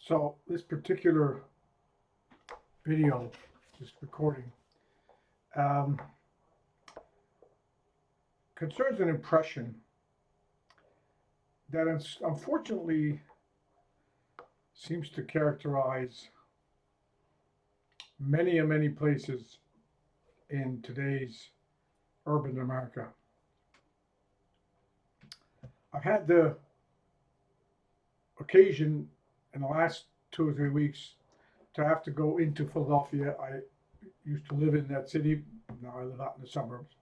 So this particular video, this recording, um, concerns an impression that unfortunately seems to characterize many and many places in today's urban America. I've had the occasion in the last 2 or 3 weeks to have to go into Philadelphia. I used to live in that city. Now I live out in the suburbs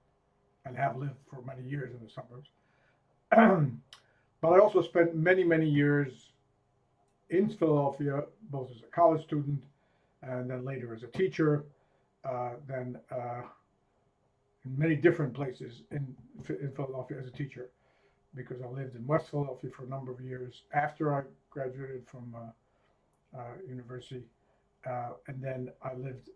and have lived for many years in the suburbs. But I also spent many, many years in Philadelphia, both as a college student and then later as a teacher, then in many different places in Philadelphia as a teacher, because I lived in West Philadelphia for a number of years after I graduated from university. And then I lived,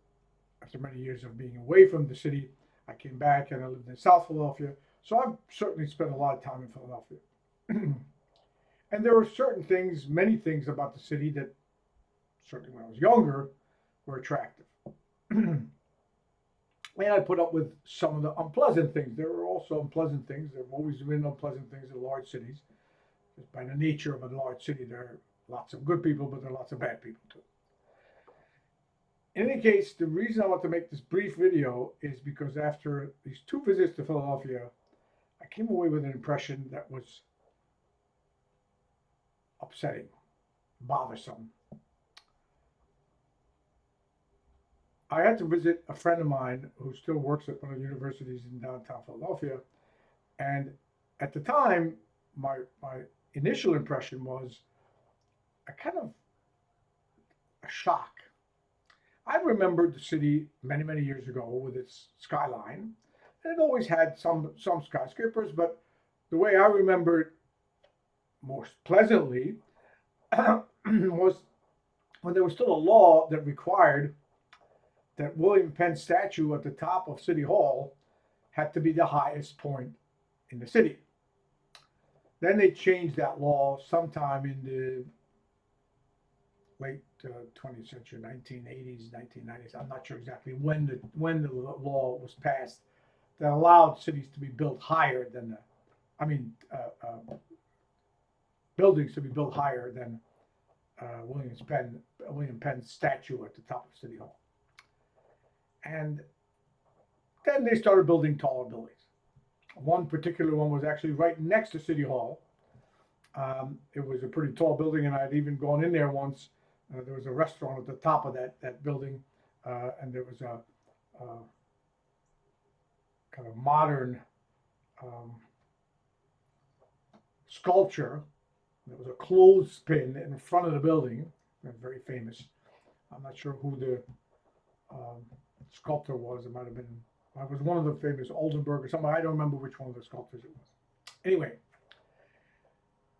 after many years of being away from the city, I came back and I lived in South Philadelphia. So I've certainly spent a lot of time in Philadelphia. And there were certain things, many things about the city that certainly when I was younger were attractive. And I put up with some of the unpleasant things. There were also unpleasant things. There have always been unpleasant things in large cities. Just by the nature of a large city, there are lots of good people, but there are lots of bad people too. In any case, the reason I want to make this brief video is because after these 2 visits to Philadelphia, I came away with an impression that was upsetting, bothersome. I had to visit a friend of mine who still works at one of the universities in downtown Philadelphia. And at the time, my initial impression was a kind of a shock. I remembered the city many, many years ago with its skyline. And it always had some skyscrapers, but the way I remember it most pleasantly was when there was still a law that required that William Penn statue at the top of City Hall had to be the highest point in the city. Then they changed that law sometime in the late 20th century, 1980s, 1990s. I'm not sure exactly when the law was passed that allowed cities to be built higher than buildings to be built higher than William Penn's statue at the top of City Hall. And then they started building taller buildings. One particular one was actually right next to City Hall. It was a pretty tall building, and I'd even gone in there once. There was a restaurant at the top of that building, and there was a kind of modern sculpture. There was a clothespin in front of the building, very famous. I'm not sure who the sculptor was. It might have been, it was one of the famous Oldenburg or something. I don't remember which one of the sculptors it was. Anyway,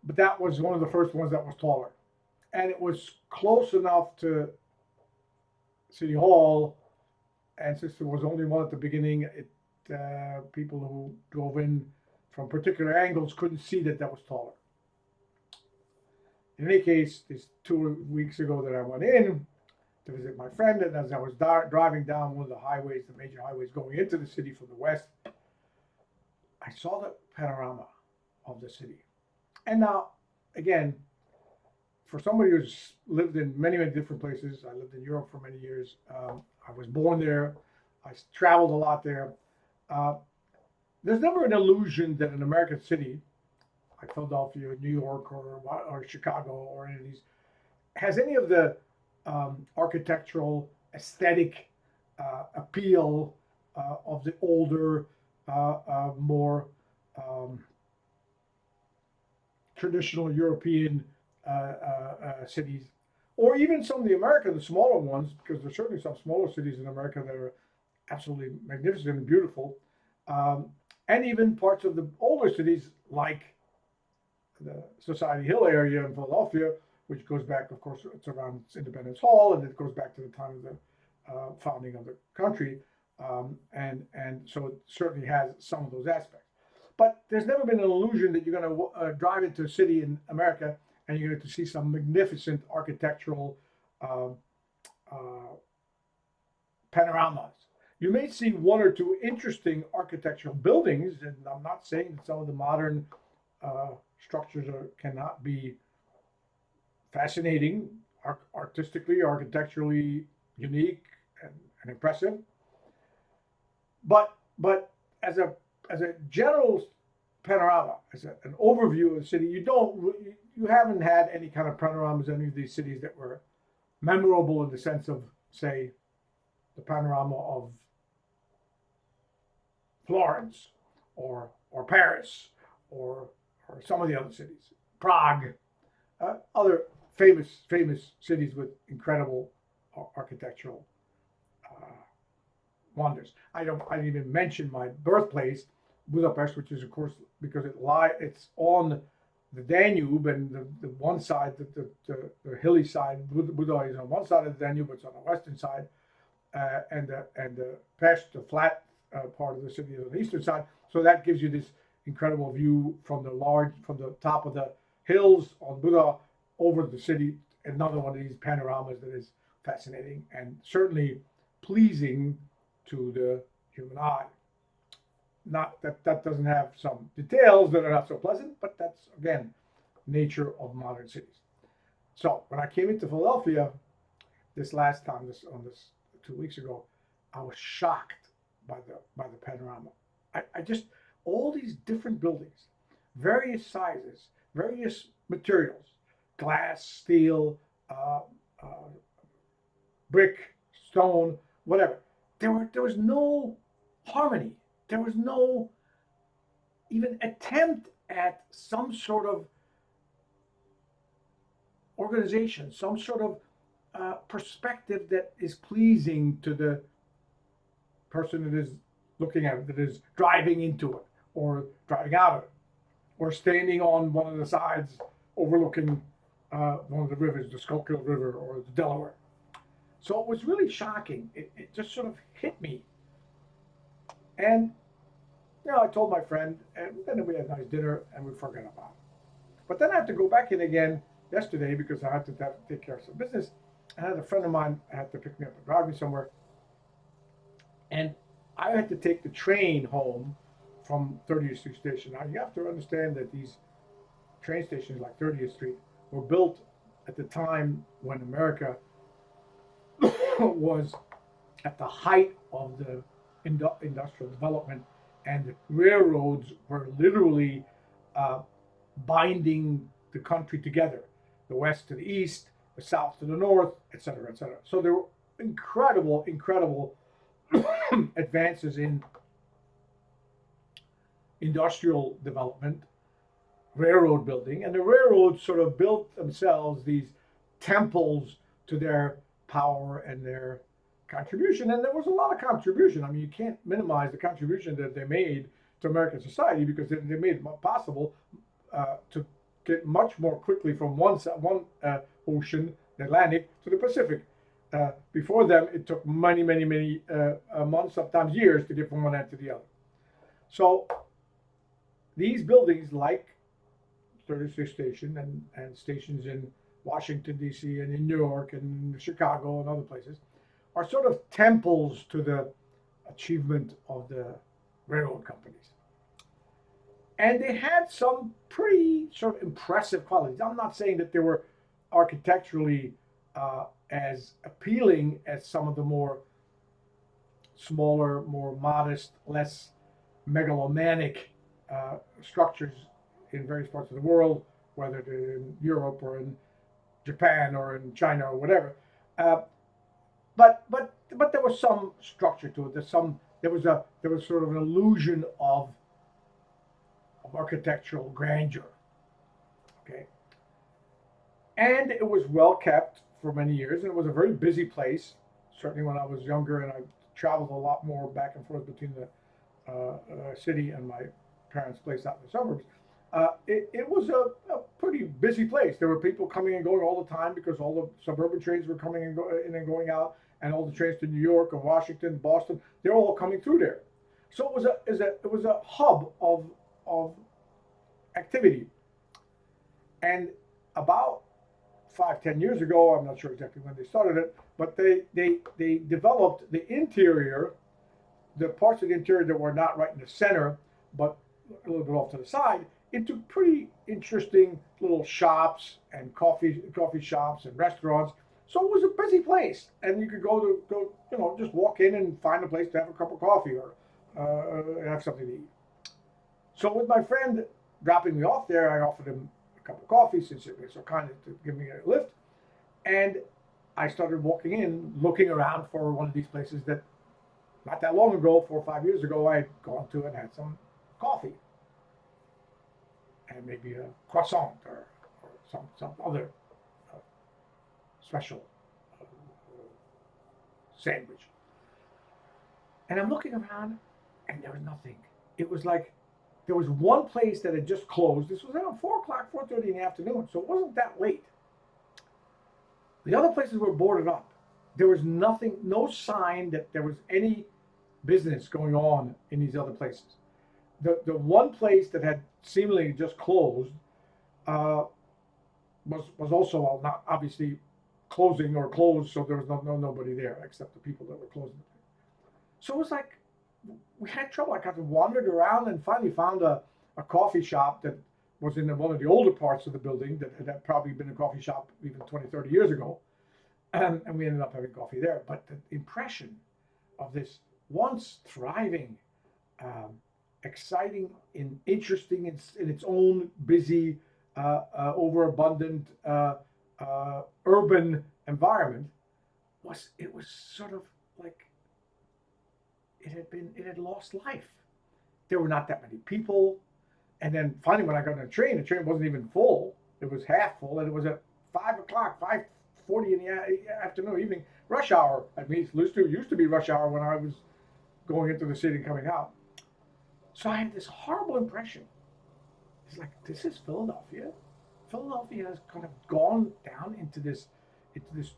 but that was one of the first ones that was taller. And it was close enough to City Hall, and since there was only one at the beginning, people who drove in from particular angles couldn't see that was taller. In any case, these 2 weeks ago that I went in to visit my friend, and as I was driving down one of the highways, the major highways going into the city from the west, I saw the panorama of the city. And now, again, for somebody who's lived in many, many different places, I lived in Europe for many years. I was born there. I traveled a lot there. There's never an illusion that an American city, like Philadelphia, New York, or Chicago, or any of these, has any of the architectural, aesthetic appeal of the older, more traditional European cities, or even some of the smaller ones, because there's certainly some smaller cities in America that are absolutely magnificent and beautiful, and even parts of the older cities like the Society Hill area in Philadelphia, which goes back, of course, it's around Independence Hall, and it goes back to the time of the founding of the country, and so it certainly has some of those aspects. But there's never been an illusion that you're going to drive into a city in America and you're going to see some magnificent architectural um, uh, panoramas. You may see one or two interesting architectural buildings, and I'm not saying that some of the modern structures cannot be fascinating, artistically, architecturally unique, and impressive. But as a general panorama, as an overview of the city, you haven't had any kind of panoramas in any of these cities that were memorable in the sense of, say, the panorama of Florence or Paris or some of the other cities, Prague, other famous cities with incredible architectural uh, wonders. I didn't even mention my birthplace, Budapest, which is of course because it's on the Danube, and the one side, the hilly side, Buda is on one side of the Danube, it's on the western side, and the Pest, the flat part of the city, is on the eastern side. So that gives you this incredible view from from the top of the hills on Buda over the city. Another one of these panoramas that is fascinating and certainly pleasing to the human eye. Not that doesn't have some details that are not so pleasant, but that's again nature of modern cities. So when I came into Philadelphia this last time, this 2 weeks ago, I was shocked by the panorama. I just all these different buildings, various sizes, various materials, glass, steel, uh, uh, brick, stone, whatever. There was no harmony. There was no even attempt at some sort of organization, some sort of perspective that is pleasing to the person that is looking at it, that is driving into it, or driving out of it, or standing on one of the sides overlooking one of the rivers, the Schuylkill River or the Delaware. So it was really shocking. It just sort of hit me. And, I told my friend, and then we had a nice dinner and we forgot about it. But then I had to go back in again yesterday because I had to take care of some business. I had a friend of mine had to pick me up and drive me somewhere. And I had to take the train home from 30th Street Station. Now, you have to understand that these train stations like 30th Street were built at the time when America was at the height of the industrial development, and the railroads were literally uh, binding the country together, the west to the east, the south to the north, et cetera, et cetera. So there were incredible advances in industrial development, railroad building, and the railroads sort of built themselves these temples to their power and their contribution. And there was a lot of contribution. I mean, you can't minimize the contribution that they made to American society because they made it possible to get much more quickly from one ocean, the Atlantic, to the Pacific. Before them, it took many months, sometimes years, to get from one end to the other. So these buildings, like 36th Station and stations in Washington, D.C., and in New York and Chicago and other places, are sort of temples to the achievement of the railroad companies. And they had some pretty sort of impressive qualities. I'm not saying that they were architecturally as appealing as some of the more smaller, more modest, less megalomanic structures in various parts of the world, whether they're in Europe or in Japan or in China or whatever. Uh, but there was some structure to it. There was sort of an illusion of architectural grandeur. Okay, and it was well kept for many years, and it was a very busy place. Certainly when I was younger, and I traveled a lot more back and forth between the city and my parents' place out in the suburbs. It was a pretty busy place. There were people coming and going all the time because all the suburban trains were coming in and going out, and all the trains to New York and Washington, Boston, they're all coming through there. So it was a hub of activity. And about 5, 10 years ago, I'm not sure exactly when they started it, but they developed the interior, the parts of the interior that were not right in the center, but a little bit off to the side, into pretty interesting little shops and coffee shops and restaurants. So it was a busy place, and you could just walk in and find a place to have a cup of coffee or have something to eat. So with my friend dropping me off there, I offered him a cup of coffee since he was so kind to give me a lift, and I started walking in, looking around for one of these places that not that long ago, 4 or 5 years ago, I had gone to and had some coffee and maybe a croissant or some other uh, special uh, sandwich. And I'm looking around and there was nothing. It was like there was one place that had just closed. This was around 4 o'clock, 4:30 in the afternoon, so it wasn't that late. The other places were boarded up. There was nothing, no sign that there was any business going on in these other places. The one place that had seemingly just closed uh, was also not obviously closing or closed, so there was nobody there except the people that were closing. So it was like we had trouble. I kind of wandered around and finally found a coffee shop that was in one of the older parts of the building that had probably been a coffee shop even 20, 30 years ago. And we ended up having coffee there. But the impression of this once thriving, um, exciting, and interesting in its own busy, overabundant, urban environment was sort of like it had lost life. There were not that many people, and then finally when I got on the train wasn't even full. It was half full, and it was at 5 o'clock, 5:40 in the afternoon, evening, rush hour. I mean, it used to be rush hour when I was going into the city and coming out. So I had this horrible impression. It's like this is Philadelphia. Philadelphia has kind of gone down into this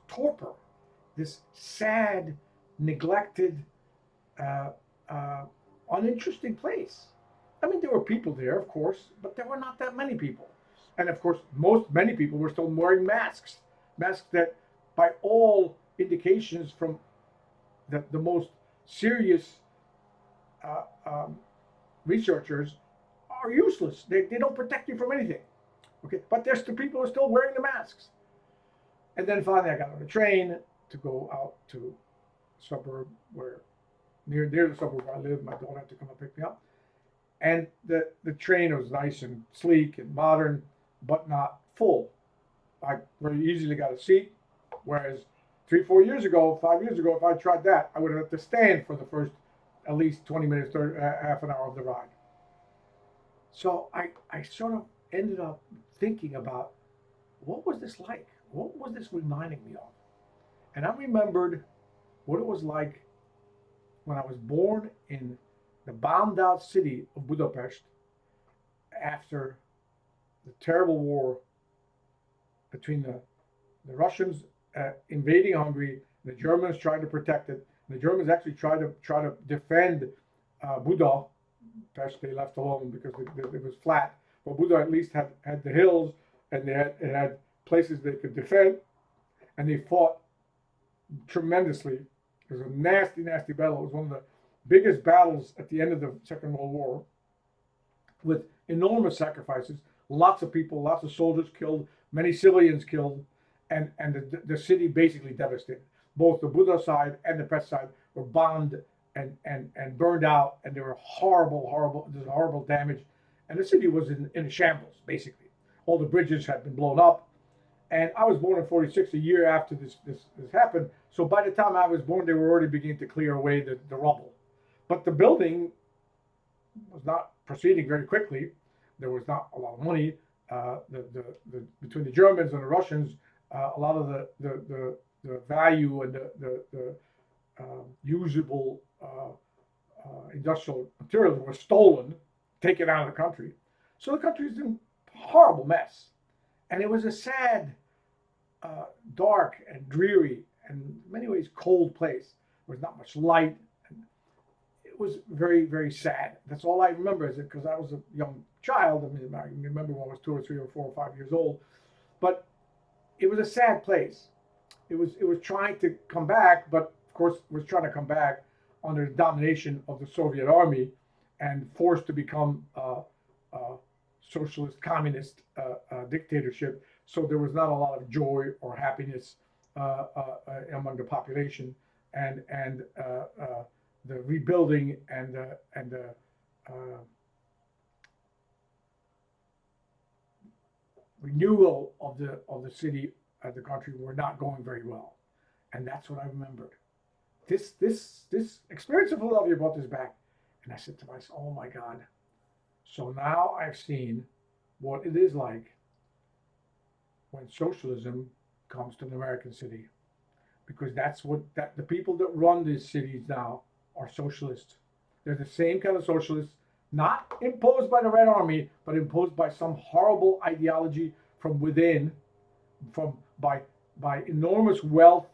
torpor, this sad, neglected, uh, uh, uninteresting place. I mean, there were people there, of course, but there were not that many people. And of course, many people were still wearing masks, masks that, by all indications from the most serious uh, um, researchers, are useless. They don't protect you from anything. Okay, but there's the people who are still wearing the masks. And then finally, I got on a train to go out to a suburb where near the suburb where I live. My daughter had to come and pick me up, and the train was nice and sleek and modern, but not full. I very easily got a seat, whereas 3, 4 years ago, 5 years ago, if I tried that, I would have had to stand for the first at least 20 minutes, 30, half an hour of the ride. So I sort of ended up thinking about what was this like? What was this reminding me of? And I remembered what it was like when I was born in the bombed out city of Budapest after the terrible war between the Russians invading Hungary, and the Germans trying to protect it. And the Germans actually try to defend Budapest. They left alone because it was flat. But Buda at least had the hills, and it had places they could defend, and they fought tremendously. It was a nasty, nasty battle. It was one of the biggest battles at the end of the Second World War, with enormous sacrifices, lots of people, lots of soldiers killed, many civilians killed, and the city basically devastated. Both the Buddha side and the Pest side were bombed and burned out, and there were horrible damage, and the city was in a shambles basically. All the bridges had been blown up, and I was born in '46, a year after this happened. So by the time I was born, they were already beginning to clear away the rubble. But the building was not proceeding very quickly. There was not a lot of money. Between the Germans and the Russians, a lot of the value and usable industrial materials were stolen, taken out of the country. So the country is in a horrible mess. And it was a sad, dark, and dreary, and in many ways cold place. There was not much light. It was very, very sad. That's all I remember, is it because I was a young child. I mean, I remember when I was 2 or 3 or 4 or 5 years old. But it was a sad place. It was trying to come back, but of course it was trying to come back under the domination of the Soviet army and forced to become a socialist communist dictatorship. So there was not a lot of joy or happiness among the population, and the rebuilding and the renewal of the city and the country were not going very well, and that's what I remembered. This experience of Philadelphia brought this back, and I said to myself, "Oh my God!" So now I've seen what it is like when socialism comes to an American city, because that's what that the people that run these cities now are socialists. They're the same kind of socialists, not imposed by the Red Army, but imposed by some horrible ideology from within, from by enormous wealth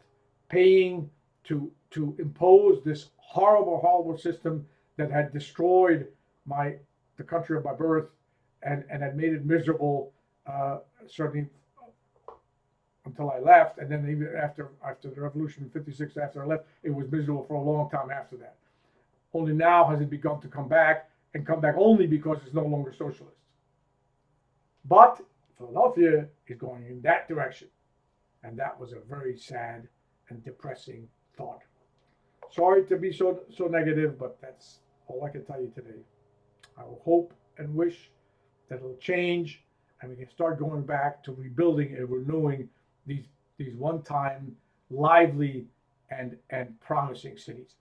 paying to impose this horrible system that had destroyed my the country of my birth and had made it miserable, certainly until I left, and then even after the revolution in '56, after I left, it was miserable for a long time after that. Only now has it begun to come back, and come back only because it's no longer socialist. But Philadelphia is going in that direction, and that was a very sad and depressing thought. Sorry to be so negative, but that's all I can tell you today. I will hope and wish that it'll change, and we can start going back to rebuilding and renewing these one-time lively and promising cities.